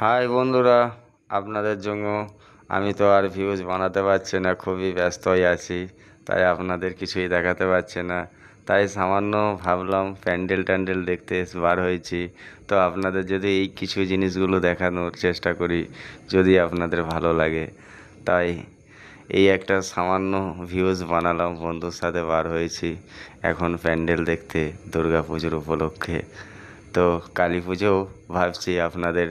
High বন্ধুরা, আপনাদের জন্য আমি তো আর ভিউজ বানাতে পারছি না, খুবই ব্যস্ত হয়ে আছি, তাই আপনাদের কিছুই দেখাতে পারছি না। তাই সামান্য ভাবলাম প্যান্ডেল ট্যান্ডেল দেখতে বার হয়েছি, তো আপনাদের যদি এই কিছু জিনিসগুলো দেখানোর চেষ্টা করি, যদি আপনাদের ভালো লাগে, তাই এই একটা সামান্য ভিউজ বানালাম। বন্ধুর সাথে বার হয়েছি এখন প্যান্ডেল দেখতে দুর্গা পুজোর উপলক্ষে। তো কালী পুজোও ভাবছি আপনাদের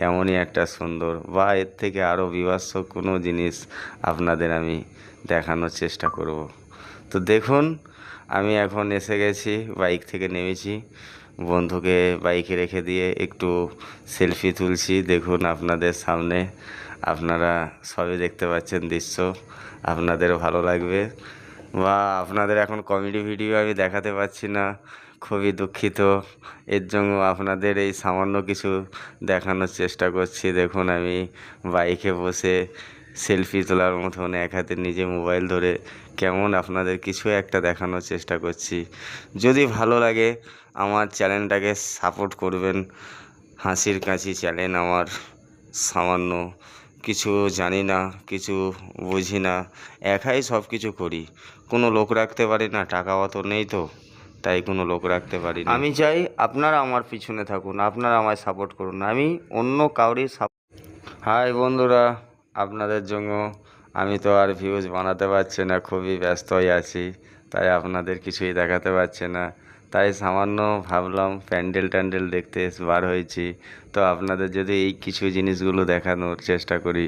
এমনই একটা সুন্দর বা এর থেকে আরও বিভৎস কোনো জিনিস আপনাদের আমি দেখানোর চেষ্টা করব। তো দেখুন, আমি এখন এসে গেছি, বাইক থেকে নেমেছি, বন্ধুকে বাইকে রেখে দিয়ে একটু সেলফি তুলছি। দেখুন আপনাদের সামনে, আপনারা সবই দেখতে পাচ্ছেন দৃশ্য, আপনাদের ভালো লাগবে। বা আপনাদের এখন কমেডি ভিডিও আমি দেখাতে পারছি না, খুবই দুঃখিত। এর জন্য আপনাদের এই সামান্য কিছু দেখানোর চেষ্টা করছি। দেখুন আমি বাইকে বসে সেলফি তোলার মতন এক হাতে নিজে মোবাইল ধরে কেমন আপনাদের কিছু একটা দেখানোর চেষ্টা করছি। যদি ভালো লাগে আমার চ্যানেলটাকে সাপোর্ট করবেন। হাসির কাছি চ্যানেল আমার। সামান্য কিছু জানি না, কিছু বুঝি না, একাই সব কিছু করি, কোনো লোক রাখতে পারি না, টাকা অত নেই, তো তাই কোনো লোক রাখতে পারি না। আমি চাই আপনারা আমার পিছনে থাকুন, আপনারা আমায় সাপোর্ট করুন, আমি অন্য কাউরি হাই বন্ধুরা, আপনাদের জন্য আমি তো আর ভিউজ বানাতে পারছি না, খুবই ব্যস্ত হয়ে আছি, তাই আপনাদের কিছুই দেখাতে পারছি না। তাই সামান্য ভাবলাম প্যান্ডেল ট্যান্ডেল দেখতে বার হয়েছি, তো আপনাদের যদি এই কিছু জিনিসগুলো দেখানোর চেষ্টা করি,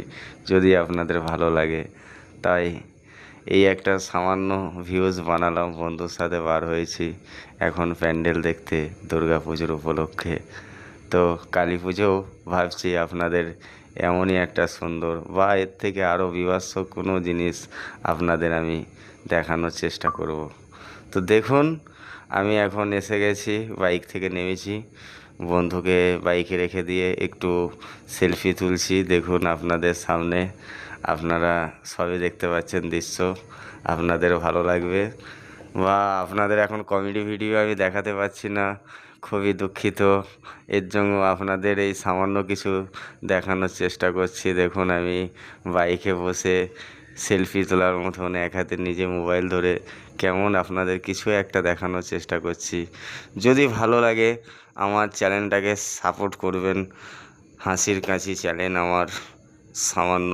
যদি আপনাদের ভালো লাগে, তাই এই একটা সামান্য ভিউজ বানালাম। বন্ধুর সাথে বার হয়েছি এখন প্যান্ডেল দেখতে দুর্গা পুজোর উপলক্ষে। তো কালী পুজোও ভাবছি আপনাদের এমনই একটা সুন্দর বা এর থেকে আরও বিভৎস কোনো জিনিস আপনাদের আমি দেখানোর চেষ্টা করব। তো দেখুন, আমি এখন এসে গেছি, বাইক থেকে নেমেছি, বন্ধুকে বাইকে রেখে দিয়ে একটু সেলফি তুলছি। দেখুন আপনাদের সামনে, আপনারা সবই দেখতে পাচ্ছেন দৃশ্য, আপনাদের ভালো লাগবে। বা আপনাদের এখন কমেডি ভিডিও আমি দেখাতে পারছি না, খুবই দুঃখিত। এর জন্য আপনাদের এই সামান্য কিছু দেখানোর চেষ্টা করছি। দেখুন আমি বাইকে বসে সেলফি তোলার মতন এক হাতে নিজে মোবাইল ধরে কেমন আপনাদের কিছু একটা দেখানোর চেষ্টা করছি। যদি ভালো লাগে আমার চ্যানেলটাকে সাপোর্ট করবেন। হাসির কাছি চ্যানেল আমার। সামান্য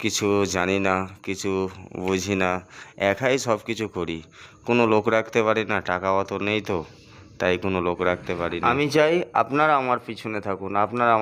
কিছু জানি না, কিছু বুঝি না, একাই সব কিছু করি, কোনো লোক রাখতে পারি না, টাকা অত নেই, তো তাই কোনো লোক রাখতে পারি না। আমি চাই আপনারা আমার পিছনে থাকুন, আপনারা আমার